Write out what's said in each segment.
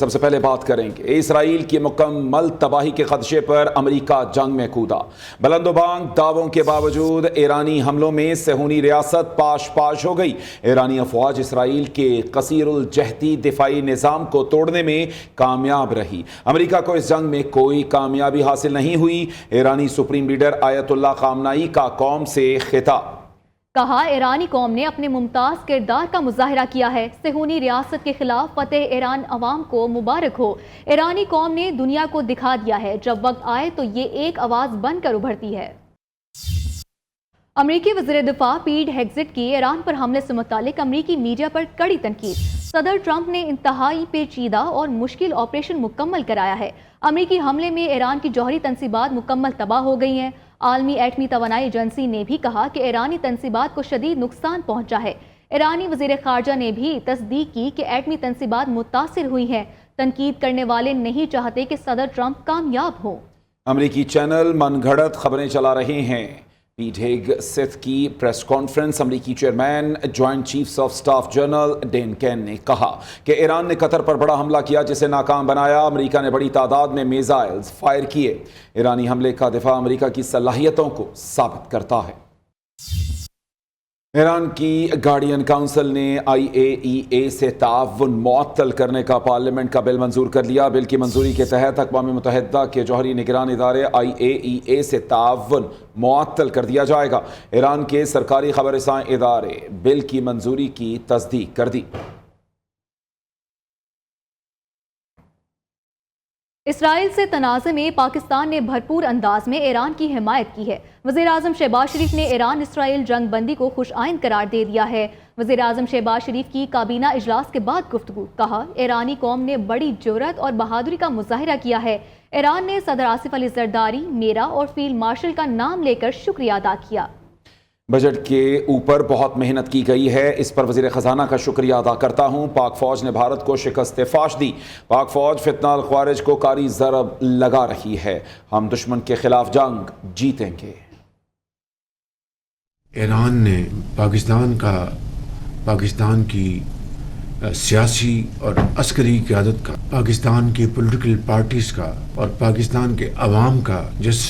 سب سے پہلے بات کریں گے اسرائیل کی مکمل تباہی کے خدشے پر امریکہ جنگ میں کودا۔ بلند و بانگ دعووں کے باوجود ایرانی حملوں میں صہیونی ریاست پاش پاش ہو گئی۔ ایرانی افواج اسرائیل کے قصیر الجہتی دفاعی نظام کو توڑنے میں کامیاب رہی۔ امریکہ کو اس جنگ میں کوئی کامیابی حاصل نہیں ہوئی۔ ایرانی سپریم لیڈر آیت اللہ خامنائی کا قوم سے خطاب۔ کہا ایرانی قوم نے اپنے ممتاز کردار کا مظاہرہ کیا ہے۔ صہیونی ریاست کے خلاف فتح ایران عوام کو مبارک ہو۔ ایرانی قوم نے دنیا کو دکھا دیا ہے جب وقت آئے تو یہ ایک آواز بن کر ابھرتی ہے۔ امریکی وزیر دفاع پیٹ ہیگزٹ کی ایران پر حملے سے متعلق امریکی میڈیا پر کڑی تنقید۔ صدر ٹرمپ نے انتہائی پیچیدہ اور مشکل آپریشن مکمل کرایا ہے۔ امریکی حملے میں ایران کی جوہری تنصیبات مکمل تباہ ہو گئی ہیں۔ عالمی ایٹمی توانائی ایجنسی نے بھی کہا کہ ایرانی تنصیبات کو شدید نقصان پہنچا ہے۔ ایرانی وزیر خارجہ نے بھی تصدیق کی کہ ایٹمی تنصیبات متاثر ہوئی ہیں۔ تنقید کرنے والے نہیں چاہتے کہ صدر ٹرمپ کامیاب ہو۔ امریکی چینل من گھڑت خبریں چلا رہے ہیں۔ پیٹ ہیگسٹ کی پریس کانفرنس۔ امریکی chairman joint chiefs of staff general Dan Caine نے کہا کہ ایران نے قطر پر بڑا حملہ کیا جسے ناکام بنایا۔ امریکہ نے بڑی تعداد میں میزائلز فائر کیے۔ ایرانی حملے کا دفاع امریکہ کی صلاحیتوں کو ثابت کرتا ہے۔ ایران کی گارڈین کونسل نے IAEA سے تعاون معطل کرنے کا پارلیمنٹ کا بل منظور کر لیا۔ بل کی منظوری کے تحت اقوام متحدہ کے جوہری نگران ادارے IAEA سے تعاون معطل کر دیا جائے گا۔ ایران کے سرکاری خبر رساں ادارے بل کی منظوری کی تصدیق کر دی۔ اسرائیل سے تنازع میں پاکستان نے بھرپور انداز میں ایران کی حمایت کی ہے۔ وزیر اعظم شہباز شریف نے ایران اسرائیل جنگ بندی کو خوش آئند قرار دے دیا ہے۔ وزیر اعظم شہباز شریف کی کابینہ اجلاس کے بعد گفتگو۔ کہا ایرانی قوم نے بڑی جرأت اور بہادری کا مظاہرہ کیا ہے۔ ایران نے صدر آصف علی زرداری، میرا اور فیلڈ مارشل کا نام لے کر شکریہ ادا کیا۔ بجٹ کے اوپر بہت محنت کی گئی ہے، اس پر وزیر خزانہ کا شکریہ ادا کرتا ہوں۔ پاک فوج نے بھارت کو شکست فاش دی۔ پاک فوج فتنہ الخوارج کو کاری ضرب لگا رہی ہے۔ ہم دشمن کے خلاف جنگ جیتیں گے۔ ایران نے پاکستان کی سیاسی اور عسکری قیادت کا، پاکستان کی پولیٹیکل پارٹیز کا اور پاکستان کے عوام کا جس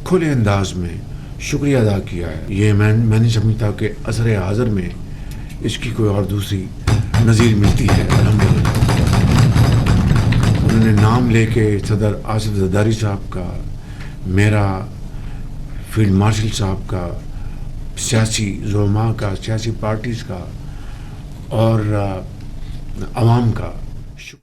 کھلے انداز میں شکریہ ادا کیا ہے، یہ میں نہیں سمجھتا کہ عصر حاضر میں اس کی کوئی اور دوسری نظیر ملتی ہے۔ الحمدللہ انہوں نے نام لے کے صدر آصف زرداری صاحب کا، میرا فیلڈ مارشل صاحب کا، سیاسی زعماء کا، سیاسی پارٹیز کا اور عوام کا شکریہ۔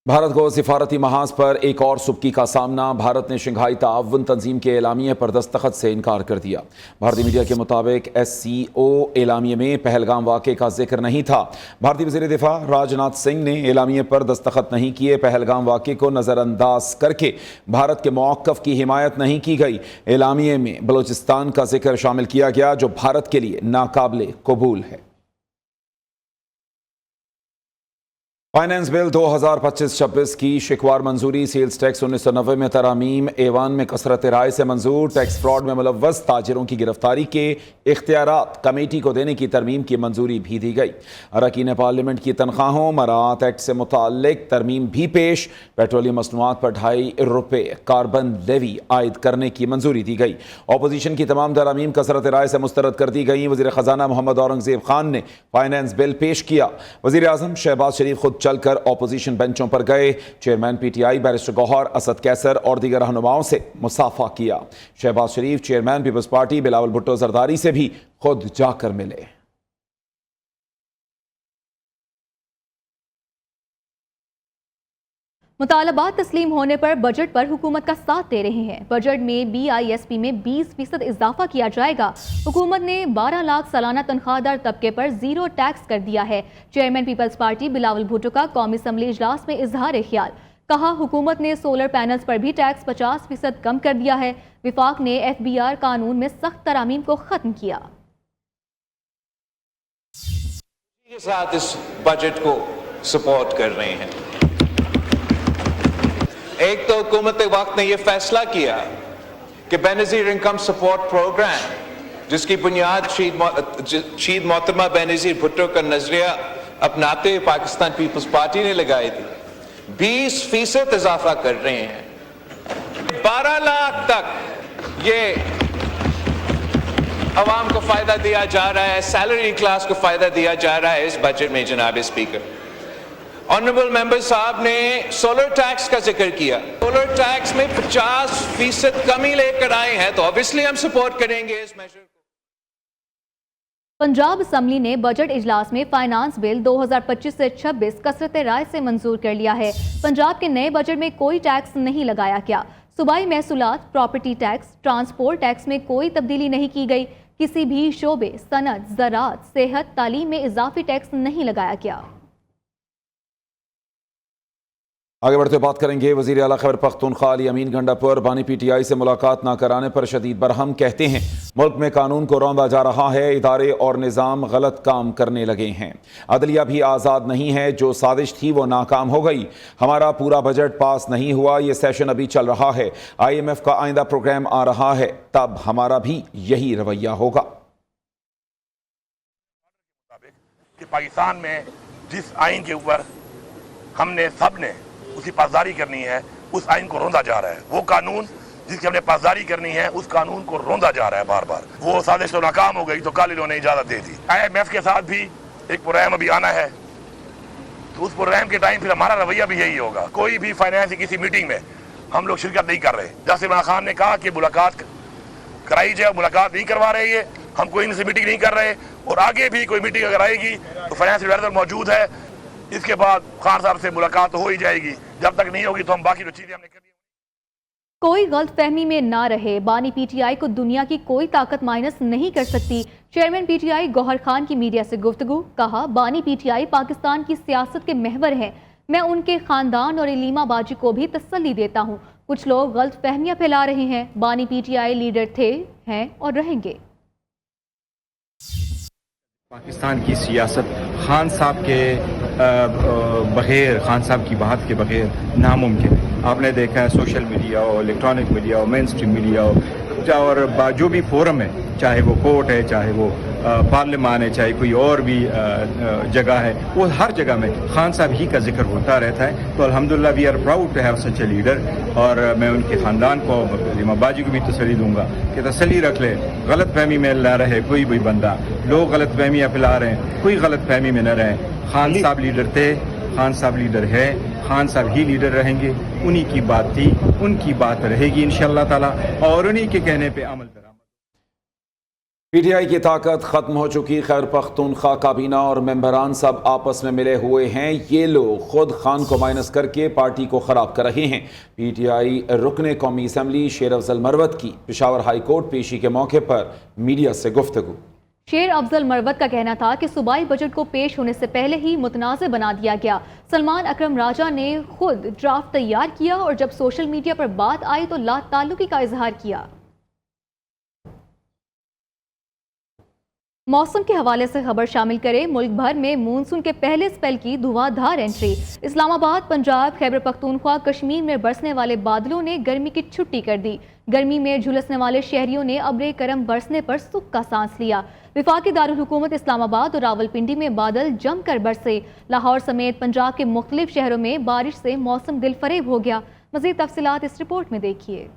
بھارت کو سفارتی محاذ پر ایک اور سبکی کا سامنا۔ بھارت نے شنگھائی تعاون تنظیم کے اعلامیے پر دستخط سے انکار کر دیا۔ بھارتی میڈیا کے مطابق SCO اعلامیے میں پہلگام واقعے کا ذکر نہیں تھا۔ بھارتی وزیر دفاع راجناتھ سنگھ نے اعلامیے پر دستخط نہیں کیے۔ پہلگام واقعے کو نظر انداز کر کے بھارت کے موقف کی حمایت نہیں کی گئی۔ اعلامیے میں بلوچستان کا ذکر شامل کیا گیا جو بھارت کے لیے ناقابل قبول ہے۔ فائنانس بل 2025-26 کی شکوار منظوری۔ سیلز ٹیکس 1990 میں ترامیم ایوان میں کثرت رائے سے منظور۔ ٹیکس فراڈ میں ملوث تاجروں کی گرفتاری کے اختیارات کمیٹی کو دینے کی ترمیم کی منظوری بھی دی گئی۔ اراکین پارلیمنٹ کی تنخواہوں مراعات ایکٹ سے متعلق ترمیم بھی پیش۔ پیٹرولیم مصنوعات پر $2.5 کاربن لیوی عائد کرنے کی منظوری دی گئی۔ اپوزیشن کی تمام ترامیم کثرت رائے سے مسترد کر دی گئیں۔ وزیر خزانہ محمد اورنگزیب خان نے فائنانس بل پیش کیا۔ وزیر اعظم شہباز شریف خود چل کر اپوزیشن بینچوں پر گئے۔ Chairman PTI barrister Gohar Asad Qaiser اور دیگر رہنماؤں سے مصافحہ کیا۔ Shehbaz Sharif chairman Peoples party Bilawal Bhutto Zardari سے بھی خود جا کر ملے۔ مطالبات تسلیم ہونے پر بجٹ پر حکومت کا ساتھ دے رہے ہیں۔ بجٹ میں BISP میں 20% اضافہ کیا جائے گا۔ حکومت نے 12 لاکھ سالانہ تنخواہ دار طبقے پر زیرو ٹیکس کر دیا ہے۔ Chairman Peoples party Bilawal Bhutto کا قومی اسمبلی اجلاس میں اظہار خیال۔ کہا حکومت نے سولر پینلز پر بھی ٹیکس 50% کم کر دیا ہے۔ وفاق نے FBR قانون میں سخت ترامیم کو ختم کیا۔ کے ساتھ اس بجٹ کو سپورٹ کر رہے ہیں۔ ایک تو حکومت وقت نے یہ فیصلہ کیا کہ بے نظیر انکم سپورٹ پروگرام جس کی بنیاد شہید محترمہ بے نظیر بھٹو کا نظریہ अपनाते हुए पाकिस्तान पीपल्स पार्टी ने लगाई थी 20% इजाफा कर रहे हैं, 12 लाख तक ये अवाम को फायदा दिया जा रहा है, सैलरी क्लास को फायदा दिया जा रहा है इस बजट में। जनाब स्पीकर, ऑनरेबल मेंबर साहब ने सोलर टैक्स का जिक्र किया, सोलर टैक्स में 50% कमी लेकर आए हैं, तो ऑब्वियसली हम सपोर्ट करेंगे इस मेजर को। पंजाब असम्बली ने बजट इजलास में फाइनेंस बिल 2025 से 26 कसरत राय से मंजूर कर लिया है। पंजाब के नए बजट में कोई टैक्स नहीं लगाया गया। सूबाई महसूलात, प्रॉपर्टी टैक्स, ट्रांसपोर्ट टैक्स में कोई तब्दीली नहीं की गई। किसी भी शोबे, सनत, ज़राअत, सेहत, तालीम में इजाफी टैक्स नहीं लगाया गया। आगे बढ़ते बात करेंगे वज़ीर आला खैबर पख्तूनख्वा अली अमीन गंडापुर बानी PTI से मुलाकात ना कराने पर शदीद बरहम। कहते हैं मुल्क में कानून को रौंदा जा रहा है, इदारे और निज़ाम गलत काम करने लगे हैं, अदलिया भी आज़ाद नहीं है, जो साजिश थी वो नाकाम हो गई, हमारा पूरा बजट पास नहीं हुआ, ये सेशन अभी चल रहा है, IMF का आइंदा प्रोग्राम आ रहा है, तब हमारा भी यही रवैया होगा। कि पाकिस्तान में जिस आइन के ऊपर हमने सब ने उसकी पासदारी करनी है, उस आइन को रोंदा जा रहा है। वो कानून जिसकी हमने पासदारी करनी है, उस कानून को रोंदा जा रहा है बार बार। वो साजिश तो नाकाम हो गई, तो कल इन्होंने इजाजत दे दी। IMF के साथ भी एक प्रोग्राम अभी आना है, तो उस प्रोग्राम के टाइम फिर हमारा रवैया भी यही होगा। कोई भी फाइनेंस की किसी मीटिंग में हम लोग शिरकत नहीं कर रहे। जैसे इमरान खान ने कहा कि मुलाकात कराई जाए, मुलाकात नहीं करवा रहे हैं, हम कोई इनसे मीटिंग नहीं कर रहे, और आगे भी कोई मीटिंग अगर आएगी तो फाइनेंस एडवाइजर मौजूद है। इसके बाद खान साहब से मुलाकात हो ही जाएगी, जब तक नहीं होगी तो हम बाकी जो चीजें हमने कर दी। कोई गलत फहमी में ना रहे, बानी PTI को दुनिया की कोई ताकत माइनस नहीं कर सकती। चेयरमैन PTI गौहर खान की मीडिया से गुफ्तगू। कहा, बानी PTI पाकिस्तान की सियासत के महवर हैं, मैं उनके खानदान और इलीमा बाजी को भी तसल्ली देता हूँ। कुछ लोग गलत फहमियाँ फैला रहे हैं। बानी PTI लीडर थे, हैं और रहेंगे। पाकिस्तान की सियासत खान साहब के बग़ैर, खान साहब की बात के बग़ैर नामुमकिन है। आपने देखा है सोशल मीडिया हो, इलेक्ट्रॉनिक मीडिया हो, मेन स्ट्रीम मीडिया हो, और जो भी फोरम है, चाहे वो कोर्ट है, चाहे वो पार्लियामान है, चाहे कोई और भी जगह है, वो हर जगह में खान साहब ही का जिक्र होता रहता है। तो अल्हम्दुलिल्लाह we are proud to have such a leader. और मैं उनके ख़ानदान को, इलीमा बाजी को भी तसल्ली दूंगा कि तसल्ली रख ले, गलत फहमी में ना रहे कोई भी बंदा। लोग गलत फहमियाँ फैला रहे हैं, कोई गलत फहमी में न रहे। खान साहब लीडर थे, खान साहब लीडर है, खान साहब ही लीडर रहेंगे। उन्हीं की बात थी, उनकी बात रहेगी इंशाअल्लाह ताला, और उन्हीं के कहने पे अमल करें। PTI की ताकत खत्म हो चुकी। खैबर पख्तूनख्वा काबीना और मेंबरान सब आपस में मिले हुए हैं। ये लोग खुद खान को माइनस करके पार्टी को खराब कर रहे हैं। PTI रुकने कौमी असम्बली शेर अफजल मरवत की पेशावर हाई कोर्ट पेशी के मौके पर मीडिया से गुफ्तगू। शेर अफजल मरवत का कहना था कि सूबाई बजट को पेश होने से पहले ही मुतनाज़ बना दिया गया। सलमान अकरम राजा ने खुद ड्राफ्ट तैयार किया और जब सोशल मीडिया पर बात आई तो ला ताल्लुकी का इजहार किया। मौसम के हवाले से खबर शामिल करें। मुल्क भर में मानसून के पहले स्पेल की धुआंधार एंट्री। इस्लामाबाद, पंजाब, खैबर पख्तूनख्वा, कश्मीर में बरसने वाले बादलों ने गर्मी की छुट्टी कर दी। गर्मी में झुलसने वाले शहरियों ने अब्रे करम बरसने पर सुख का सांस लिया। विफाकी दारुल हुकूमत इस्लामाबाद और रावलपिंडी में बादल जमकर बरसे। लाहौर समेत पंजाब के मुख्तलिफ शहरों में बारिश से मौसम दिलफरेब हो गया। मज़ीद तफसीलात इस रिपोर्ट में देखिए।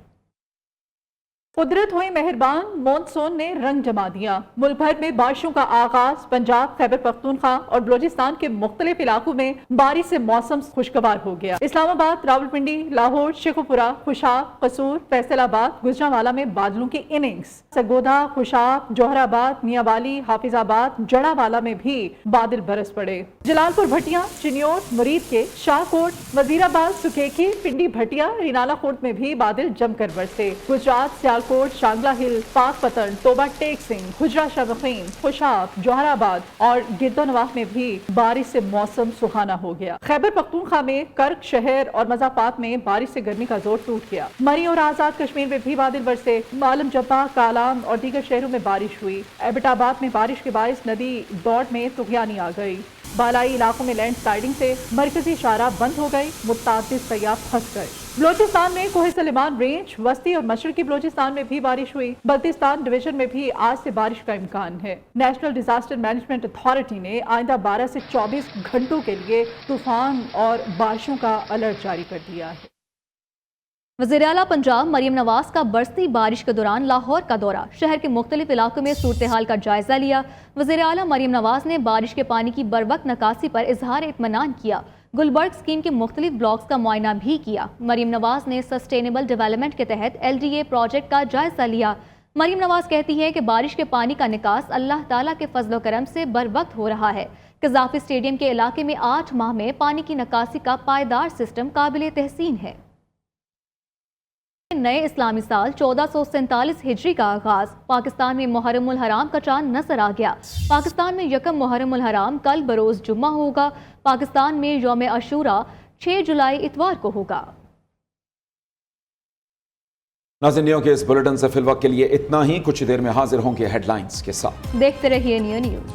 कुदरत हुई मेहरबान, मॉनसून ने रंग जमा दिया। मुल्क भर में बारिशों का आगाज। पंजाब, खैबर पख्तूनख्वा और बलोचिस्तान के मुख्तलिफ इलाकों में बारिश से मौसम खुशगवार हो गया। इस्लामाबाद, रावलपिंडी, लाहौर, शेखुपुरा, खुशाब, कसूर, फैसलाबाद, गुजरांवाला में बादलों की इनिंग्स। सरगोदा, खुशाब, जोहराबाद, मियांवाली, हाफिजाबाद, जड़ावाला में भी बादल बरस पड़े। जलालपुर, भटिया, चिन्योर, मुरीद के शाहकोट, वजीराबाद, सुकेकी, पिंडी, भटिया, रिनाला कोट में भी बादल जमकर बरसे। गुजरात, कोट, शांगला हिल, पाक पतन, तोबा टेक सिंह, हुजरा शबखीन, खुशाब, जोहराबाद और गिरदोनवाह में भी बारिश से मौसम सुहाना हो गया। खैबर पख्तूनख्वा में कर्क शहर और मज़ाफात में बारिश से गर्मी का जोर टूट गया। मरी और आजाद कश्मीर में भी बादल बरसे। मालम जब्बा, कालाम और दीगर शहरों में बारिश हुई। एबटाबाद में बारिश के बारिश नदी दौड़ में तुगयानी आ गई। बालाई इलाकों में लैंड स्लाइडिंग से मरकजी शाहराह बंद हो गई, मुतअद्दिद सयाह फंस गए। बलोचिस्तान में कोहे सलेमान रेंज, वस्ती और मशरकी बलोचिस्तान में भी बारिश हुई। बल्तिस्तान डिवीजन में भी आज से बारिश का इम्कान है। नेशनल डिजास्टर मैनेजमेंट अथॉरिटी ने आइंदा 12 से 24 घंटों के लिए तूफान और बारिशों का अलर्ट जारी कर दिया है। वज़ीर आला पंजाब मरीम नवाज का बरसती बारिश के दौरान लाहौर का दौरा, शहर के मुख्तलिफ इलाकों में सूरत हाल का जायजा लिया। वज़ीर आला मरीम नवाज ने बारिश के पानी की बरवक्त निकासी पर इजहार इत्मीनान किया। गुलबर्ग स्कीम के मुख्तलिफ ब्लॉक्स का मुआयना भी किया। मरीम नवाज ने सस्टेनेबल डेवलपमेंट के तहत LDA प्रोजेक्ट का जायजा लिया। मरीम नवाज कहती है कि बारिश के पानी का निकास अल्लाह ताला के फजल करम से बर वक्त हो रहा है। कज़ाफी स्टेडियम के इलाके में 8 माह में पानी की निकासी का पायदार सिस्टम काबिल तहसीन है। नए इस्लामी साल 1447 हिजरी का आगाज, पाकिस्तान में मुहर्रमुल हराम का चांद नजर आ गया। पाकिस्तान में यकम मुहर्रमुल हराम कल बरोज जुम्मा होगा। पाकिस्तान में यौम अशूरा 6 जुलाई इतवार को होगा। नाज़रीन के इस बुलेटिन से फिलवक्त के लिए इतना ही। कुछ देर में हाजिर होंगे हेडलाइंस के साथ। देखते रहिए न्यू न्यूज़।